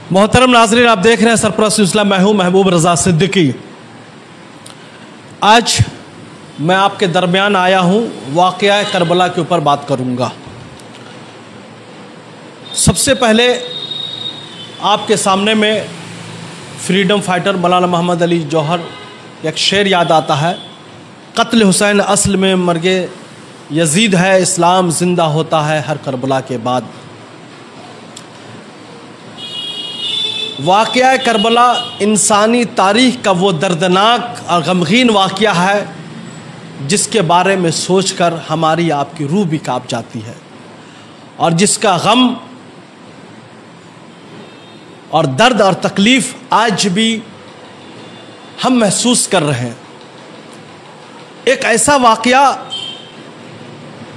मोहतरम नाज़रीन, आप देख रहे हैं सरपरस्त इस्लाम। मैं हूं महबूब रज़ा सिद्दीकी। आज मैं आपके दरमियान आया हूं, वाक़या करबला के ऊपर बात करूंगा। सबसे पहले आपके सामने में फ्रीडम फाइटर मौलाना मोहम्मद अली जौहर एक शेर याद आता है, कत्ल हुसैन असल में मर्गे यजीद है, इस्लाम ज़िंदा होता है हर करबला के बाद। वाक़या करबला इंसानी तारीख़ का वो दर्दनाक और गमगीन वाक़या है जिसके बारे में सोचकर हमारी आपकी रूह भी काँप जाती है और जिसका गम और दर्द और तकलीफ़ आज भी हम महसूस कर रहे हैं। एक ऐसा वाक़या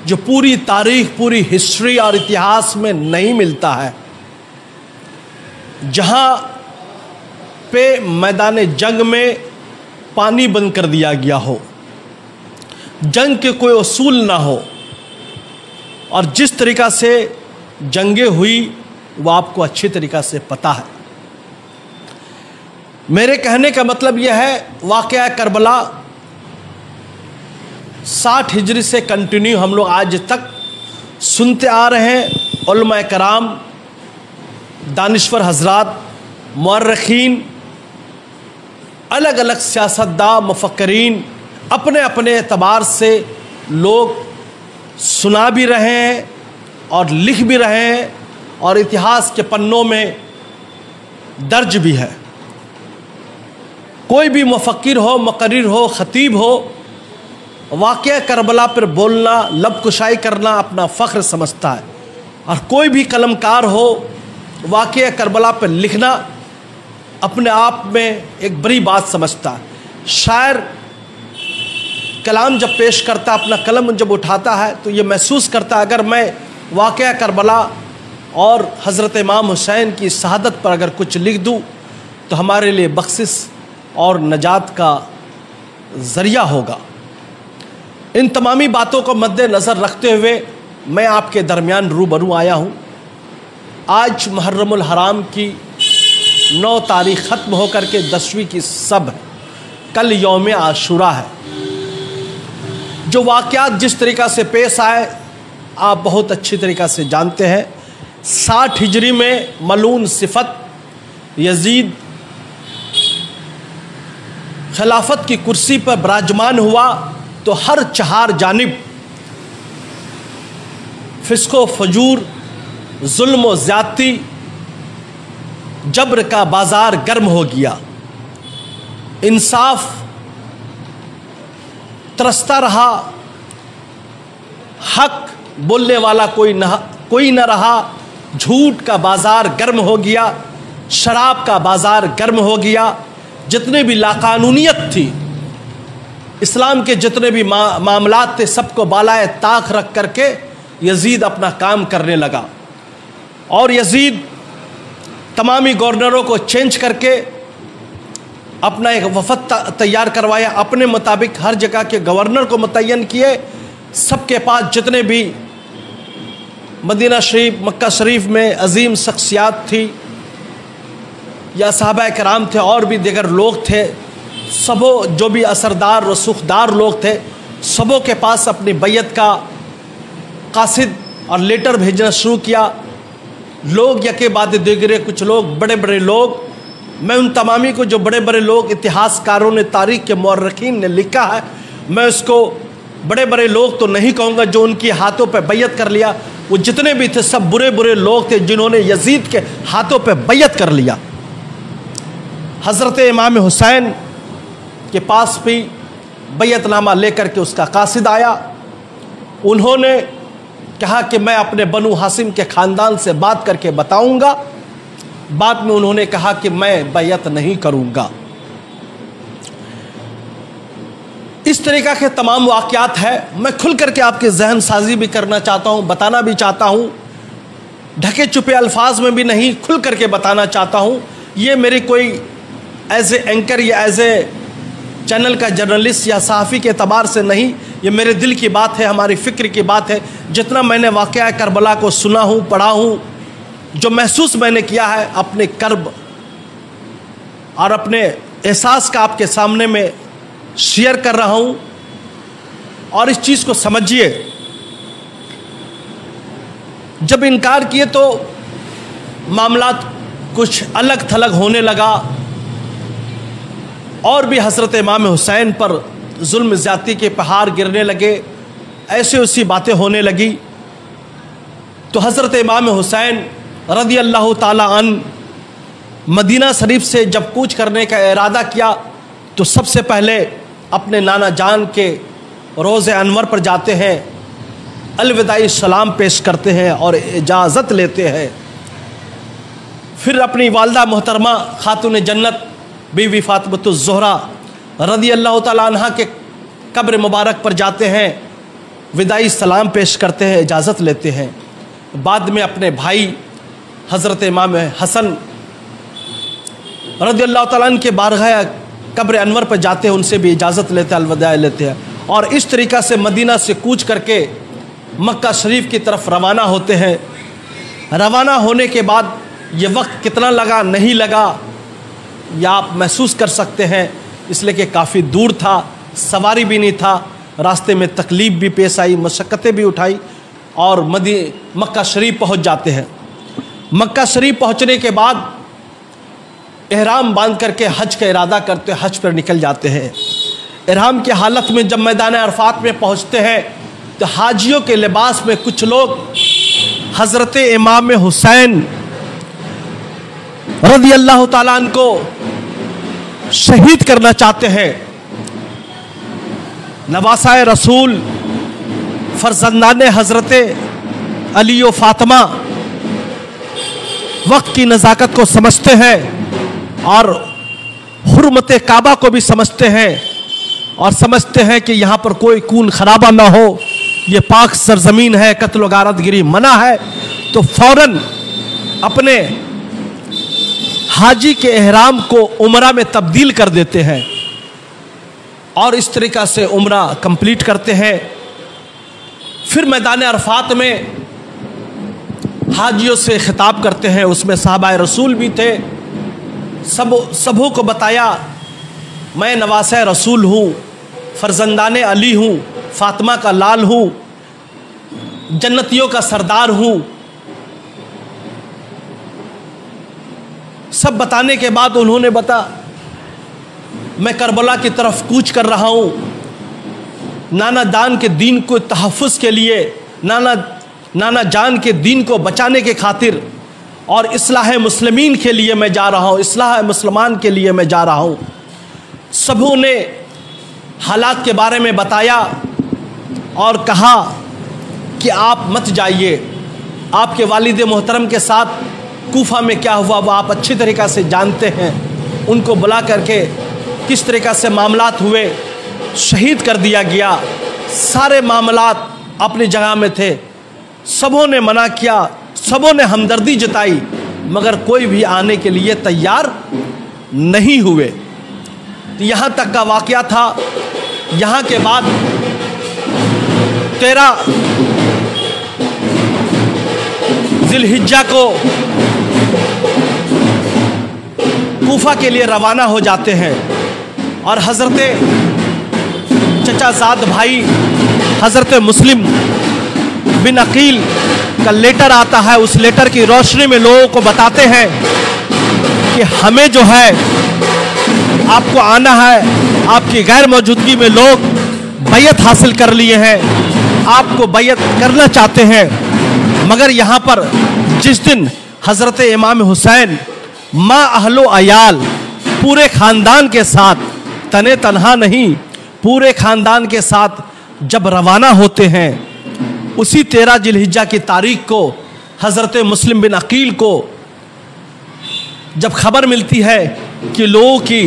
जो पूरी तारीख़, पूरी हिस्ट्री और इतिहास में नहीं मिलता है, जहाँ पे मैदान जंग में पानी बंद कर दिया गया हो, जंग के कोई उसूल ना हो और जिस तरीक़ा से जंगें हुई वो आपको अच्छी तरीक़ा से पता है। मेरे कहने का मतलब यह है, वाक़या करबला 60 हिजरी से कंटिन्यू हम लोग आज तक सुनते आ रहे हैं। उलमा कराम, दानिश्वर हजरात, मुअर्रिखीन, अलग अलग सियासतदान, मुफक्किरीन अपने अपने एतबार से लोग सुना भी रहे हैं और लिख भी रहे हैं और इतिहास के पन्नों में दर्ज भी है। कोई भी मुफक्किर हो, मुक़र्रिर हो, ख़तीब हो, वाक़या करबला पर बोलना, लब कुशाई करना अपना फ़ख्र समझता है और कोई भी कलमकार हो, वाक़या करबला पर लिखना अपने आप में एक बड़ी बात समझता है। शायर कलाम जब पेश करता, अपना कलम जब उठाता है तो ये महसूस करता है, अगर मैं वाक़या करबला और हज़रत इमाम हुसैन की शहादत पर अगर कुछ लिख दूँ तो हमारे लिए बख्शिश और नजात का ज़रिया होगा। इन तमामी बातों को मद्देनज़र रखते हुए मैं आपके दरमियान रूबरू आया हूँ। आज मुहर्रमुल हराम की 9 तारीख़ ख़त्म होकर के 10वीं की सब है। कल यौम आशूरा है। जो वाक़यात जिस तरीक़ा से पेश आए आप बहुत अच्छी तरीक़ा से जानते हैं। 60 हिजरी में मलून सिफत यजीद खिलाफत की कुर्सी पर विराजमान हुआ तो हर चार जानिब फिस्को फजूर, जुल्म व ज़्यादती, जबर का बाज़ार गर्म हो गया। इंसाफ तरसता रहा, हक बोलने वाला कोई न रहा। झूठ का बाज़ार गर्म हो गया, शराब का बाज़ार गर्म हो गया। जितने भी लाकानूनियत थी, इस्लाम के जितने भी मामलात थे, सबको बालाए ताक रख करके यजीद अपना काम करने लगा और यजीद तमामी गवर्नरों को चेंज करके अपना एक वफद तैयार करवाया। अपने मुताबिक हर जगह के गवर्नर को मुतय्यन किए। सबके पास जितने भी मदीना शरीफ, मक्का शरीफ में अजीम शख्सियात थी या सहाबा कराम थे और भी दीगर लोग थे, सबों जो भी असरदार रसूखदार लोग थे, सबों के पास अपनी बैयत का कासिद और लेटर भेजना शुरू किया। लोग यके बाद दिगरे, कुछ लोग बड़े बड़े लोग, मैं उन तमामी को जो बड़े बड़े लोग इतिहासकारों ने, तारीख़ के मुअर्रिखीन ने लिखा है, मैं उसको बड़े बड़े लोग तो नहीं कहूँगा जो उनके हाथों पर बैयत कर लिया। वो जितने भी थे सब बुरे बुरे लोग थे जिन्होंने यजीद के हाथों पर बैयत कर लिया। हज़रत इमाम हुसैन के पास भी बैयतनामा लेकर के उसका कासिद आया। उन्होंने कहा कि मैं अपने बनु हासिम के ख़ानदान से बात करके बताऊंगा। बाद में उन्होंने कहा कि मैं बैयत नहीं करूंगा। इस तरीक़ा के तमाम वाक़यात है। मैं खुल करके आपके जहन साजी भी करना चाहता हूँ, बताना भी चाहता हूँ, ढके छुपे अल्फाज में भी नहीं, खुल करके बताना चाहता हूँ। ये मेरी कोई एज ए एंकर या एज ए चैनल का जर्नलिस्ट या सहाफ़ी के एतबार से नहीं, ये मेरे दिल की बात है, हमारी फ़िक्र की बात है। जितना मैंने वाक़या करबला को सुना हूँ, पढ़ा हूँ, जो महसूस मैंने किया है अपने कर्ब और अपने एहसास का आपके सामने में शेयर कर रहा हूँ। और इस चीज़ को समझिए, जब इनकार किए तो मामला कुछ अलग थलग होने लगा और भी हज़रत इमाम हुसैन पर जुल्म ज़्यादती के पहाड़ गिरने लगे, ऐसे उसी बातें होने लगी। तो हज़रत इमाम हुसैन रज़ी अल्लाह ताला अन्हु मदीना शरीफ से जब कूच करने का इरादा किया तो सबसे पहले अपने नाना जान के रोज़े अनवर पर जाते हैं, अलविदाई सलाम पेश करते हैं और इजाज़त लेते हैं। फिर अपनी वालदा मोहतरमा खातून जन्नत बीवी फातिमतुज़ ज़ोहरा रज़ी अल्लाह ताला अन्हा के कब्र मुबारक पर जाते हैं, विदाई सलाम पेश करते हैं, इजाज़त लेते हैं। बाद में अपने भाई हज़रत इमाम हसन रज़ी अल्लाह ताला अन्हु के बारगाह कब्र अनवर पर जाते हैं, उनसे भी इजाज़त लेते हैं, अलविदा लेते हैं। और इस तरीक़ा से मदीना से कूच करके मक्का शरीफ की तरफ रवाना होते हैं। रवाना होने के बाद ये वक्त कितना लगा नहीं लगा या आप महसूस कर सकते हैं, इसलिए कि काफ़ी दूर था, सवारी भी नहीं था, रास्ते में तकलीफ़ भी पेश आई, मशक्क़तें भी उठाई और मक्का शरीफ पहुंच जाते हैं। मक्का शरीफ पहुंचने के बाद एहराम बांध करके हज का इरादा करते, हज पर निकल जाते हैं। एहराम की हालत में जब मैदान अरफात में पहुंचते हैं तो हाजियों के लिबास में कुछ लोग हज़रत इमाम हुसैन रज़ी अल्लाह ताला अन्हु को शहीद करना चाहते हैं। नवासाए रसूल फरजंदाने हज़रत अली व फातिमा वक्त की नज़ाकत को समझते हैं और हुर्मत काबा को भी समझते हैं और समझते हैं कि यहाँ पर कोई खून खराबा ना हो, ये पाक सरजमीन है, कत्ल व गारतगिरी मना है। तो फौरन अपने हाजी के एहराम को उम्रा में तब्दील कर देते हैं और इस तरीक़ा से उम्रा कंप्लीट करते हैं। फिर मैदान अरफात में हाजियों से खिताब करते हैं, उसमें साहबाए रसूल भी थे। सबों को बताया मैं नवासे रसूल हूँ, फरजंदाने अली हूँ, फातिमा का लाल हूँ, जन्नतियों का सरदार हूँ। सब बताने के बाद उन्होंने मैं करबला की तरफ कूच कर रहा हूँ, नाना दान के दीन को तहफ़्फ़ुज़ के लिए, नाना जान के दीन को बचाने के खातिर और इस्लाह मुस्लिमीन के लिए मैं जा रहा हूँ, इस्लाह मुसलमान के लिए मैं जा रहा हूँ। सबों ने हालात के बारे में बताया और कहा कि आप मत जाइए, आपके वालिद मोहतरम के साथ कूफा में क्या हुआ वो आप अच्छी तरीक़ा से जानते हैं। उनको बुला करके किस तरीक़ा से मामलात हुए, शहीद कर दिया गया। सारे मामलात अपनी जगह में थे, सबों ने मना किया, सबों ने हमदर्दी जताई, मगर कोई भी आने के लिए तैयार नहीं हुए। तो यहाँ तक का वाक़या था। यहाँ के बाद 13 ज़िलहिज्जा को कूफा के लिए रवाना हो जाते हैं और हज़रत चचाज़ाद भाई हज़रत मुस्लिम बिन अकील का लेटर आता है। उस लेटर की रोशनी में लोगों को बताते हैं कि हमें जो है आपको आना है, आपकी गैर मौजूदगी में लोग बैयत हासिल कर लिए हैं, आपको बैयत करना चाहते हैं। मगर यहाँ पर जिस दिन हज़रत इमाम हुसैन माँ अहलो अयाल पूरे ख़ानदान के साथ, तने तन्हा नहीं, पूरे ख़ानदान के साथ जब रवाना होते हैं, उसी 13 ज़िलहिज्जा की तारीख को हज़रत मुस्लिम बिन अकील को जब खबर मिलती है कि लोगों की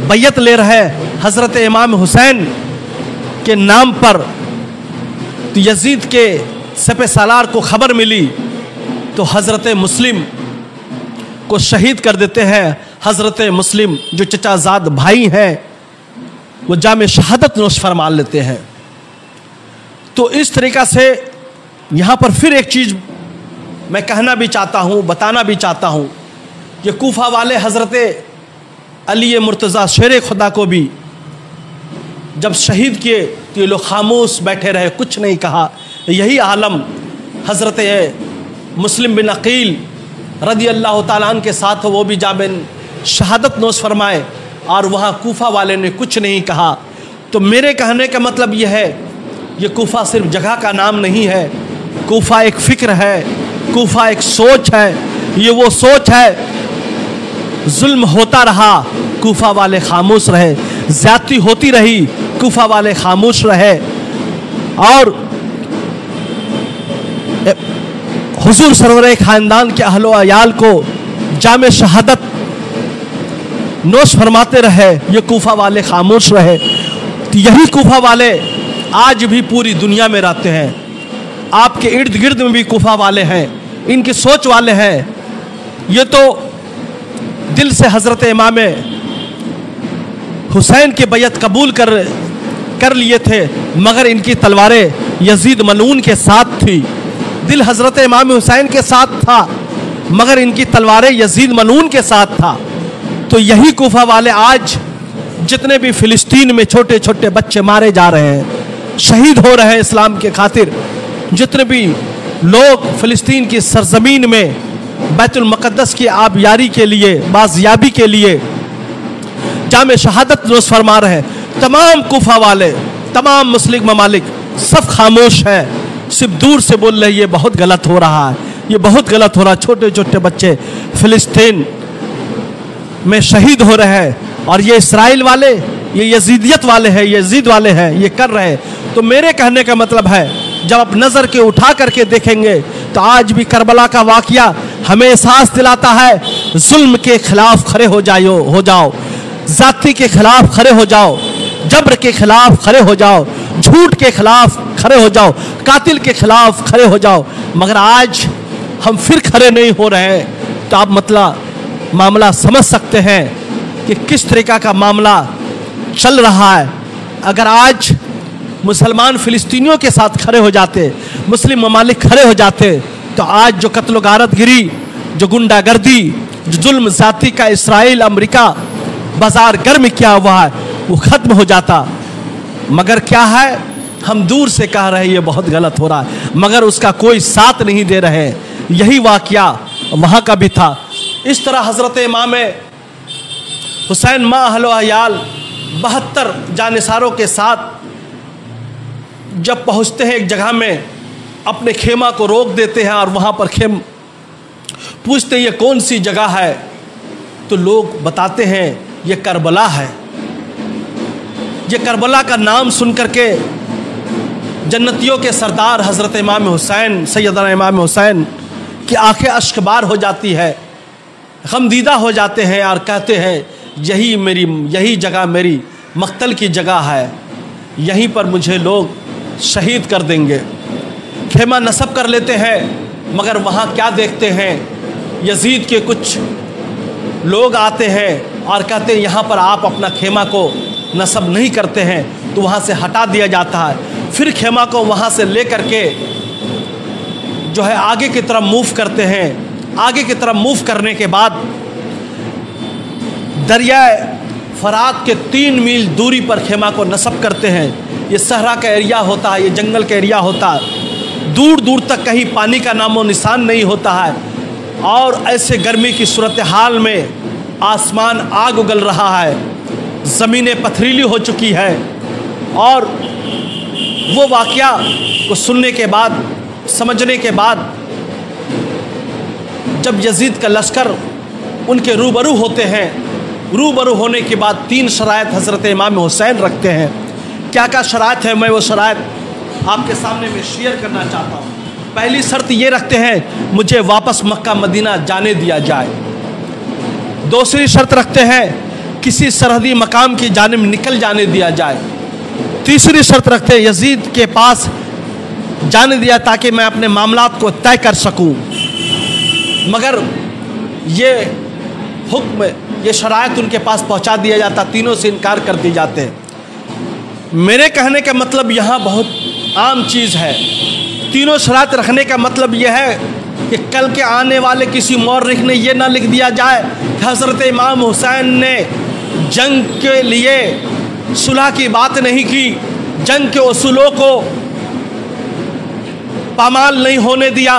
बैयत ले रहे हज़रत इमाम हुसैन के नाम पर, तो यजीद के सपे सालार को खबर मिली तो हज़रत मुस्लिम को शहीद कर देते हैं। हज़रत मुस्लिम जो चचाज़ाद भाई हैं वो जाम शहादत नोश फरमा लेते हैं। तो इस तरीक़ा से यहाँ पर फिर एक चीज़ मैं कहना भी चाहता हूँ, बताना भी चाहता हूँ, ये कूफा वाले हज़रत अली मुर्तज़ा शेर खुदा को भी जब शहीद किए तो ये लोग खामोश बैठे रहे, कुछ नहीं कहा। यही आलम हज़रत मुस्लिम बिन अकील रदी अल्लाह ताला अन्हु के साथ वो भी जाबिन शहादत नोश फरमाए और वहाँ कूफा वाले ने कुछ नहीं कहा। तो मेरे कहने का मतलब यह है, ये कूफा सिर्फ जगह का नाम नहीं है, कूफा एक फ़िक्र है, कूफा एक सोच है। ये वो सोच है, जुल्म होता रहा, कूफा वाले खामोश रहे, ज़्यादती होती रही, कूफा वाले खामोश रहे। और हुजूर सरवरे ख़ानदान के अहलो अयाल को जामे शहादत नोश फरमाते रहे, ये कूफा वाले खामोश रहे। तो यही कूफा वाले आज भी पूरी दुनिया में रहते हैं। आपके इर्द गिर्द में भी कूफा वाले हैं, इनकी सोच वाले हैं। ये तो दिल से हज़रत इमाम हुसैन की बैयत कबूल कर लिए थे, मगर इनकी तलवारें यजीद मलून के साथ थी। दिल हज़रत इमाम हुसैन के साथ था, मगर इनकी तलवारें यजीद मलून के साथ था। तो यही कूफा वाले आज जितने भी फ़िलिस्तीन में छोटे छोटे बच्चे मारे जा रहे हैं, शहीद हो रहे हैं इस्लाम के खातिर, जितने भी लोग फ़िलिस्तीन की सरज़मीन में बैतुल मुक़द्दस की आबियारी के लिए, बाज़ियाबी के लिए जामे शहादत नोश फरमा रहे हैं, तमाम कूफा वाले, तमाम मुस्लिम ममालिक सब खामोश हैं, सिर्फ दूर से बोल रहे ये बहुत गलत हो रहा है, ये बहुत गलत हो रहा है। छोटे छोटे बच्चे फ़िलिस्तीन में शहीद हो रहे हैं और ये इसराइल वाले, ये यजीदियत वाले हैं, यजीद वाले हैं, ये कर रहे हैं। तो मेरे कहने का मतलब है, जब आप नज़र के उठा करके देखेंगे तो आज भी करबला का वाक़या हमें एहसास दिलाता है, जुल्म के खिलाफ खड़े हो जाओ, ज़ाती के खिलाफ खड़े हो जाओ, जबर के खिलाफ खड़े हो जाओ, झूठ के खिलाफ खड़े हो जाओ, कातिल के खिलाफ खड़े हो जाओ। मगर आज हम फिर खड़े नहीं हो रहे हैं। तो आप मामला समझ सकते हैं कि किस तरीक़ा का मामला चल रहा है। अगर आज मुसलमान फ़िलिस्तीनियों के साथ खड़े हो जाते, मुस्लिम ममालिक खड़े हो जाते, तो आज जो कत्ल गारतगिरी, जो गुंडागर्दी, जो जुल्म ज़ाती का इसराइल अमेरिका बाज़ार गर्म किया हुआ है, वो ख़त्म हो जाता। मगर क्या है, हम दूर से कह रहे हैं ये बहुत गलत हो रहा है, मगर उसका कोई साथ नहीं दे रहे हैं। यही वाक़या वहाँ का भी था। इस तरह हज़रत इमाम हुसैन मा अहलो अयाल 72 जानिसारों के साथ जब पहुँचते हैं एक जगह में, अपने खेमा को रोक देते हैं और वहाँ पर पूछते हैं ये कौन सी जगह है। तो लोग बताते हैं ये करबला है। ये करबला का नाम सुन करके जन्नतियों के सरदार हज़रत इमाम हुसैन, सैयदना इमाम हुसैन की आंखें अश्कबार हो जाती है, गमदीदा हो जाते हैं और कहते हैं यही जगह मेरी मक्तल की जगह है, यहीं पर मुझे लोग शहीद कर देंगे। खेमा नस्ब कर लेते हैं, मगर वहाँ क्या देखते हैं, यजीद के कुछ लोग आते हैं और कहते हैं यहाँ पर आप अपना खेमा को नस्ब नहीं करते हैं, तो वहाँ से हटा दिया जाता है। फिर खेमा को वहाँ से ले करके जो है आगे की तरफ मूव करते हैं। आगे की तरफ मूव करने के बाद दरिया फरात के 3 मील दूरी पर खेमा को नस्ब करते हैं। ये सहरा का एरिया होता है, ये जंगल का एरिया होता है, दूर दूर तक कहीं पानी का नामो निशान नहीं होता है। और ऐसे गर्मी की सूरत हाल में आसमान आग उगल रहा है, ज़मीनें पथरीली हो चुकी है। और वो वाक़या को सुनने के बाद, समझने के बाद, जब यजीद का लश्कर उनके रूबरू होते हैं, रूबरू होने के बाद 3 शराइत हज़रत इमाम हुसैन रखते हैं। क्या क्या शराइत है, मैं वो शराइत आपके सामने में शेयर करना चाहता हूँ। पहली शर्त ये रखते हैं, मुझे वापस मक्का मदीना जाने दिया जाए। दूसरी शर्त रखते हैं, किसी सरहदी मकाम की जानिब निकल जाने दिया जाए। तीसरी शर्त रखते हैं, यजीद के पास जाने दिया ताकि मैं अपने मामलात को तय कर सकूं। मगर ये हुक्म, ये शराइत उनके पास पहुंचा दिया जाता, तीनों से इनकार कर दिए जाते हैं। मेरे कहने का मतलब यहाँ बहुत आम चीज़ है। तीनों शराइत रखने का मतलब यह है कि कल के आने वाले किसी मौर्रिख ने यह ना लिख दिया जाए कि हज़रत इमाम हुसैन ने जंग के लिए सुलह की बात नहीं की, जंग के उसूलों को पामाल नहीं होने दिया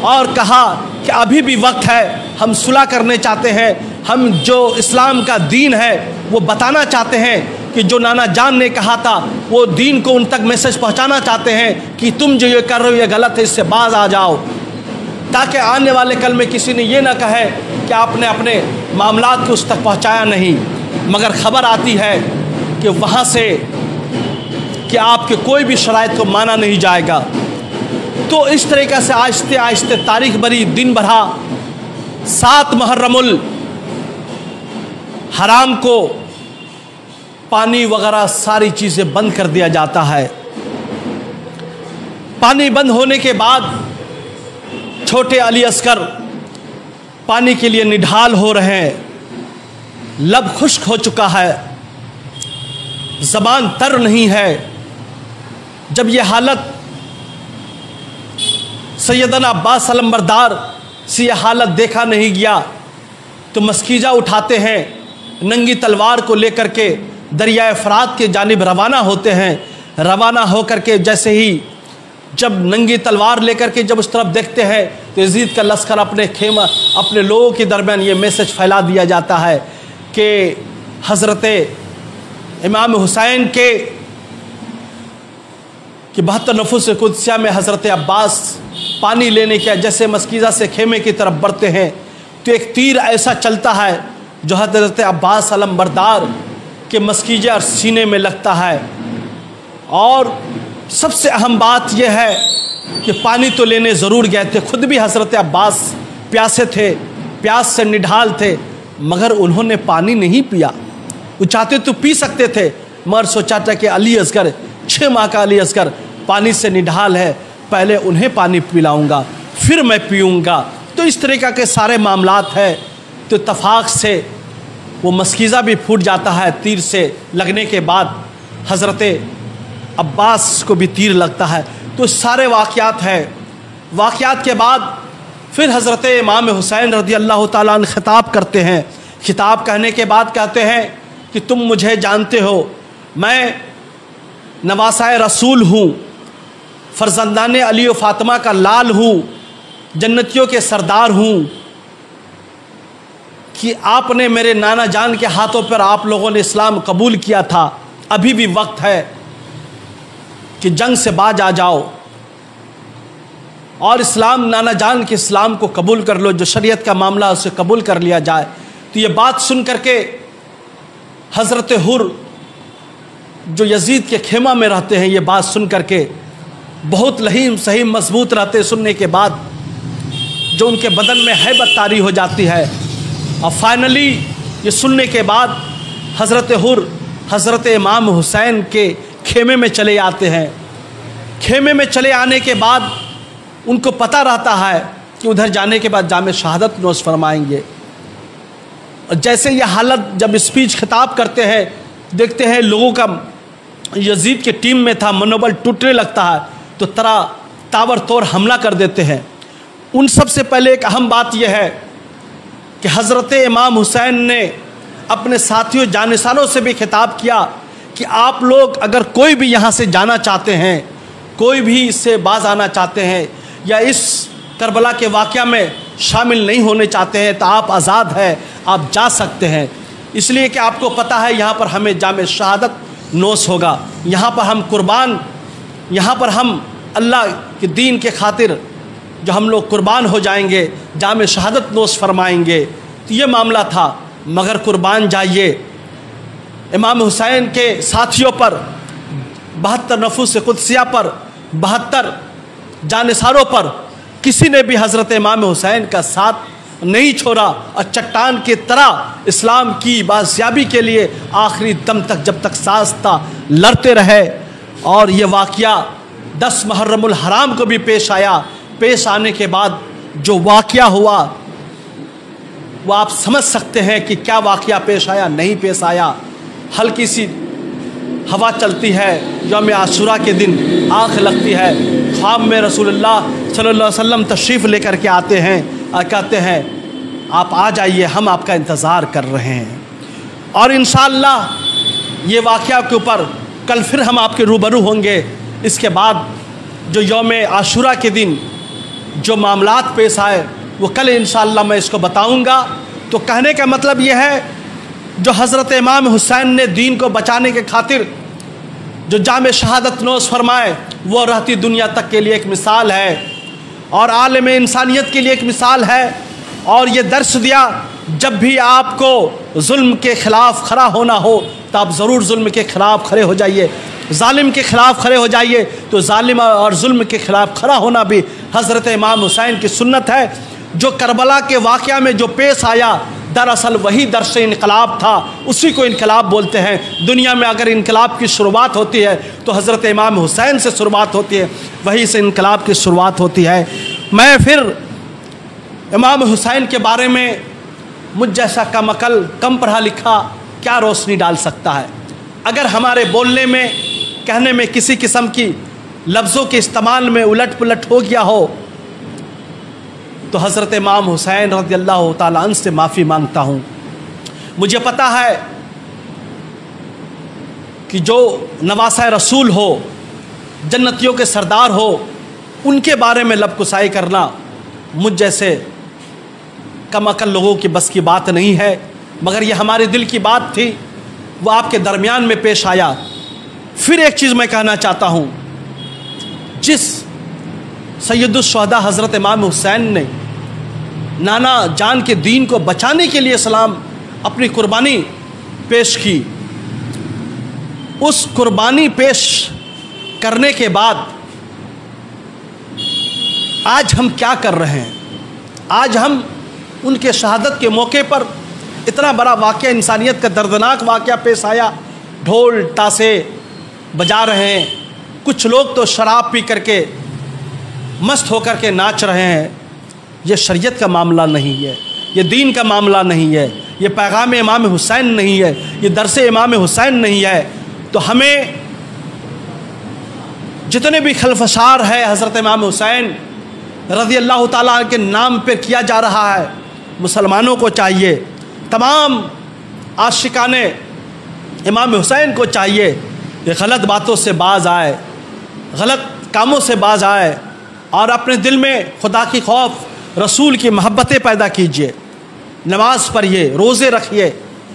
और कहा कि अभी भी वक्त है, हम सुलह करने चाहते हैं, हम जो इस्लाम का दीन है वो बताना चाहते हैं कि जो नाना जान ने कहा था वो दीन को उन तक मैसेज पहुंचाना चाहते हैं कि तुम जो ये कर रहे हो ये गलत है, इससे बाज आ जाओ, ताकि आने वाले कल में किसी ने ये ना कहे कि आपने अपने मामलात को उस तक पहुंचाया नहीं। मगर ख़बर आती है कि वहाँ से कि आपके कोई भी शराइत को माना नहीं जाएगा। तो इस तरीक़े से आहिस्ते आहिस्ते तारीख बरी दिन बढ़ा। 7 मुहर्रमुल हराम को पानी वगैरह सारी चीज़ें बंद कर दिया जाता है। पानी बंद होने के बाद छोटे अली अस्कर पानी के लिए निढाल हो रहे हैं, लब खुश्क हो चुका है, ज़बान तर नहीं है। जब ये हालत सैयदना अब्बास अलंबरदार से यह हालत देखा नहीं गया तो मस्कीजा उठाते हैं, नंगी तलवार को लेकर के दरियाए फ़रात के जानिब रवाना होते हैं। रवाना होकर के जैसे ही जब नंगी तलवार लेकर के जब उस तरफ देखते हैं तो यजीद का लश्कर अपने लोगों के दरमियान ये मैसेज फैला दिया जाता है कि हज़रत इमाम हुसैन के 72 नफूस कुदसिया में हज़रत अब्बास पानी लेने के जैसे मस्कीज़ा से खेमे की तरफ बढ़ते हैं तो एक तीर ऐसा चलता है जो हज़रत अब्बास अलंबरदार के मस्कीजे और सीने में लगता है। और सबसे अहम बात यह है कि पानी तो लेने ज़रूर गए थे, खुद भी हज़रत अब्बास प्यासे थे, प्यास से निढाल थे, मगर उन्होंने पानी नहीं पिया। वो चाहते तो पी सकते थे, मगर सोचा था कि अली असगर 6 माह का अली असगर पानी से निढाल है, पहले उन्हें पानी पिलाऊंगा फिर मैं पीऊँगा। तो इस तरीक़ा के सारे मामलात है। तो इत्तफाक से वो मस्कीज़ा भी फूट जाता है, तीर से लगने के बाद हज़रत अब्बास को भी तीर लगता है। तो सारे वाक़यात है। वाक़यात के बाद फिर हज़रत इमाम हुसैन रज़ी अल्लाह ताला अन्हु ख़िताब करते हैं। ख़िताब कहने के बाद कहते हैं कि तुम मुझे जानते हो, मैं नवासाए रसूल हूँ, फ़र्जंदाने अली व फ़ातिमा का लाल हूँ, जन्नतियों के सरदार हूँ, कि आपने मेरे नाना जान के हाथों पर आप लोगों ने इस्लाम कबूल किया था, अभी भी वक्त है कि जंग से बाज आ जाओ और इस्लाम नाना जान के इस्लाम को कबूल कर लो, जो शरीयत का मामला उसे कबूल कर लिया जाए। तो ये बात सुन करके हज़रत हुर जो यजीद के खेमा में रहते हैं, ये बात सुन करके बहुत लहीम सहीम मजबूत रहते, सुनने के बाद जो उनके बदन में हैबत तारी हो जाती है। और फाइनली ये सुनने के बाद हज़रत हुर हज़रत इमाम हुसैन के खेमे में चले आते हैं। खेमे में चले आने के बाद उनको पता रहता है कि उधर जाने के बाद जामे शहादत नोश फरमाएंगे। और जैसे ये हालत जब स्पीच खिताब करते हैं, देखते हैं लोगों का यजीद के टीम में था, मनोबल टूटने लगता है, तो ताबड़तोड़ हमला कर देते हैं। उन सब से पहले एक अहम बात यह है कि हज़रत इमाम हुसैन ने अपने साथियों जानिसारों से भी खिताब किया कि आप लोग अगर कोई भी यहाँ से जाना चाहते हैं, कोई भी इससे बाज आना चाहते हैं या इस करबला के वाक़या में शामिल नहीं होने चाहते हैं, तो आप आज़ाद हैं, आप जा सकते हैं। इसलिए कि आपको पता है यहाँ पर हमें जामे शहादत नोश होगा, यहाँ पर हम कुर्बान, यहाँ पर हम अल्लाह के दीन के खातिर जो हम लोग कुर्बान हो जाएंगे, जामे शहादत नोश फरमाएंगे। तो ये मामला था। मगर कुर्बान जाइए, इमाम हुसैन के साथियों पर 72 नफूस कुदसिया पर 72 जानिसारों पर किसी ने भी हज़रत इमाम हुसैन का साथ नहीं छोड़ा और चट्टान की तरह इस्लाम की बाज़याबी के लिए आखिरी दम तक, जब तक सांस था, लड़ते रहे। और ये वाक़या 10 मुहर्रमुल हराम को भी पेश आया। पेश आने के बाद जो वाक़या हुआ वो आप समझ सकते हैं कि क्या वाक़या पेश आया, नहीं पेश आया। हल्की सी हवा चलती है, यौम आशूरा के दिन आँख लगती है, ख्वाब में रसूलुल्लाह सल्लल्लाहु अलैहि वसल्लम तशरीफ़ लेकर के आते हैं और कहते हैं आप आ जाइए, हम आपका इंतज़ार कर रहे हैं। और इंशाअल्लाह ये वाक़या के ऊपर कल फिर हम आपके रूबरू होंगे। इसके बाद जो यौम आशूरा के दिन जो मामलात पेश आए वो कल इंशाअल्लाह मैं इसको बताऊंगा। तो कहने का मतलब ये है, जो हज़रत इमाम हुसैन ने दीन को बचाने के खातिर जो जाम शहादत नोश फरमाए, वो रहती दुनिया तक के लिए एक मिसाल है और आलम इंसानियत के लिए एक मिसाल है। और ये दर्श दिया, जब भी आपको जुल्म के ख़िलाफ़ खड़ा होना हो तो आप ज़रूर जुल्म के ख़िलाफ़ खड़े हो जाइए, जालिम के ख़िलाफ़ खड़े हो जाइए। तो जालिम और जुल्म के ख़िलाफ़ खड़ा होना भी हज़रत इमाम हुसैन की सुन्नत है। जो करबला के वाक़या में जो पेश आया, दरअसल वही दर्स इनकलाब था, उसी को इनकलाब बोलते हैं। दुनिया में अगर इनकलाब की शुरुआत होती है तो हज़रत इमाम हुसैन से शुरुआत होती है, वहीं से इनकलाब की शुरुआत होती है। मैं फिर इमाम हुसैन के बारे में मुझ जैसा कम अकल, कम पढ़ा लिखा क्या रोशनी डाल सकता है? अगर हमारे बोलने में, कहने में किसी किस्म की लफ्ज़ों के इस्तेमाल में उलट पुलट हो गया हो तो हज़रत इमाम हुसैन रज़ियल्लाहु ताला अन्हु से माफ़ी मांगता हूँ। मुझे पता है कि जो नवासा रसूल हो, जन्नतियों के सरदार हो, उनके बारे में लबकुसाई करना मुझ जैसे कम अकल लोगों की बस की बात नहीं है, मगर ये हमारे दिल की बात थी, वो आपके दरमियान में पेश आया। फिर एक चीज़ मैं कहना चाहता हूँ, जिस सैयदुश्शुहदा हज़रत इमाम हुसैन ने नाना जान के दीन को बचाने के लिए सलाम अपनी कुर्बानी पेश की, उस कुर्बानी पेश करने के बाद आज हम क्या कर रहे हैं? आज हम उनके शहादत के मौके पर इतना बड़ा वाक़या, इंसानियत का दर्दनाक वाक़या पेश आया, ढोल तासे बजा रहे हैं, कुछ लोग तो शराब पी करके मस्त होकर के नाच रहे हैं। ये शरीयत का मामला नहीं है, ये दीन का मामला नहीं है, ये पैगाम इमाम हुसैन नहीं है, ये दरस इमाम हुसैन नहीं है। तो हमें जितने भी खलफशार है हज़रत इमाम हुसैन रज़ियल्लाहु ताला के नाम पर किया जा रहा है, मुसलमानों को चाहिए, तमाम आशिकाने इमाम हुसैन को चाहिए कि गलत बातों से बाज आए, गलत कामों से बाज आए और अपने दिल में खुदा की खौफ, रसूल की मोहब्बतें पैदा कीजिए, नमाज पढ़िए, रोज़े रखिए,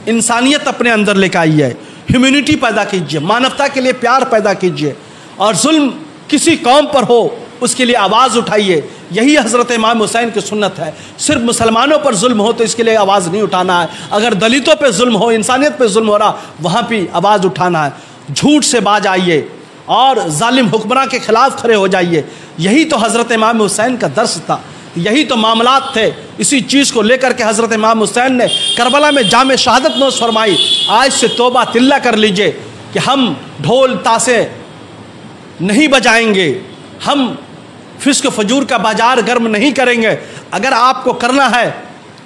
इंसानियत अपने अंदर लेकर आइए, ह्यूमैनिटी पैदा कीजिए, मानवता के लिए प्यार पैदा कीजिए और जुल्म किसी कौम पर हो उसके लिए आवाज़ उठाइए। यही हज़रत इमाम हुसैन की सुन्नत है। सिर्फ मुसलमानों पर जुल्म हो तो इसके लिए आवाज़ नहीं उठाना है, अगर दलितों पर जुल्म हो, इंसानियत पर जुल्म हो रहा, वहाँ भी आवाज़ उठाना है। झूठ से बाज आइए और जालिम हुक्मरान के ख़िलाफ़ खड़े हो जाइए। यही तो हज़रत इमाम हुसैन का दर्स था, यही तो मामलात थे। इसी चीज़ को लेकर के हज़रत इमाम हुसैन ने करबला में जाम शहादत नोश फरमाई। आज से तौबा तिल्ला कर लीजिए कि हम ढोल तासे नहीं बजाएंगे, हम फिस्क फजूर का बाजार गर्म नहीं करेंगे। अगर आपको करना है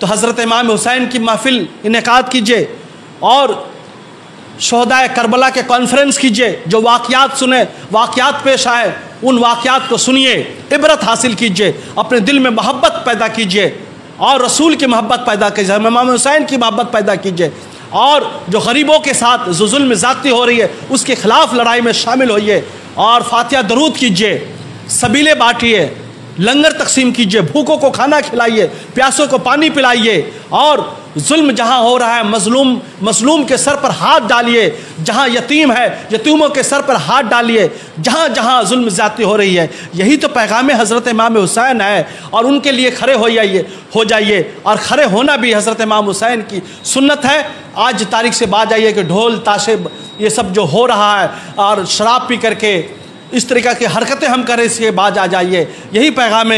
तो हज़रत इमाम हुसैन की महफिल इनेकाद कीजिए और शोहदाए करबला के कॉन्फ्रेंस कीजिए, जो वाक़यात सुने, वाक़यात पेश आए, उन वाक़यात को सुनिए, इबरत हासिल कीजिए, अपने दिल में मोहब्बत पैदा कीजिए और रसूल की मोहब्बत पैदा कीजिए, इमाम हुसैन की मोहब्बत पैदा कीजिए और जो गरीबों के साथ जो जुल्म ज़्यादती हो रही है उसके ख़िलाफ़ लड़ाई में शामिल होइए और फातिहा दरूद कीजिए, सबीले बांटिए, लंगर तकसीम कीजिए, भूखों को खाना खिलाइए, प्यासों को पानी पिलाइए और जुल्म जहाँ हो रहा है मजलूम के सर पर हाथ डालिए, जहाँ यतीम है यतीमों के सर पर हाथ डालिए, जहाँ जहाँ जुल्म ज़्यादती हो रही है। यही तो पैगाम हज़रत इमाम हुसैन है और उनके लिए खड़े हो जाइए और खड़े होना भी हज़रत इमाम हुसैन की सुन्नत है। आज तारीख से बात आइए कि ढोल ताशे ये सब जो हो रहा है और शराब पी करके इस तरीक़ा की हरकतें हम करें, इसके बाज आ जाइए। यही पैगाम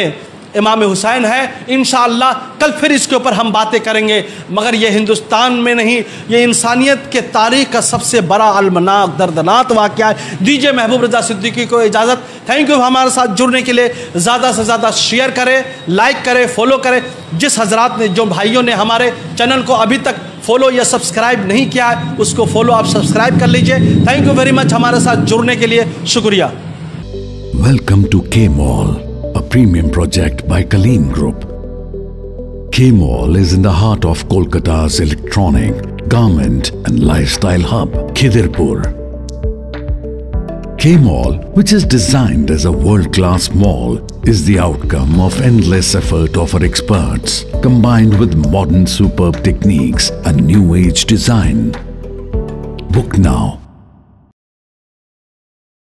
इमाम हुसैन है। इंशाअल्लाह कल फिर इसके ऊपर हम बातें करेंगे, मगर ये हिंदुस्तान में नहीं, ये इंसानियत के तारीख़ का सबसे बड़ा अलमनाक दर्दनाक वाक़या है। दीजिए महबूब रज़ा सिद्दीकी को इजाज़त। थैंक यू हमारे साथ जुड़ने के लिए। ज़्यादा से ज़्यादा शेयर करें, लाइक करें, फॉलो करें। जिस हज़रात ने, जो भाइयों ने हमारे चैनल को अभी तक फॉलो या सब्सक्राइब नहीं किया है, उसको फॉलो आप सब्सक्राइब कर लीजिए। थैंक यू वेरी मच हमारे साथ जुड़ने के लिए, शुक्रिया। Welcome to K-Mall, a premium project by Kaleen Group. K-Mall is in the heart of Kolkata's electronic, garment and lifestyle hub, Khidirpur. K-Mall, which is designed as a world-class mall, is the outcome of endless effort of our experts, combined with modern superb techniques and new age design. Book now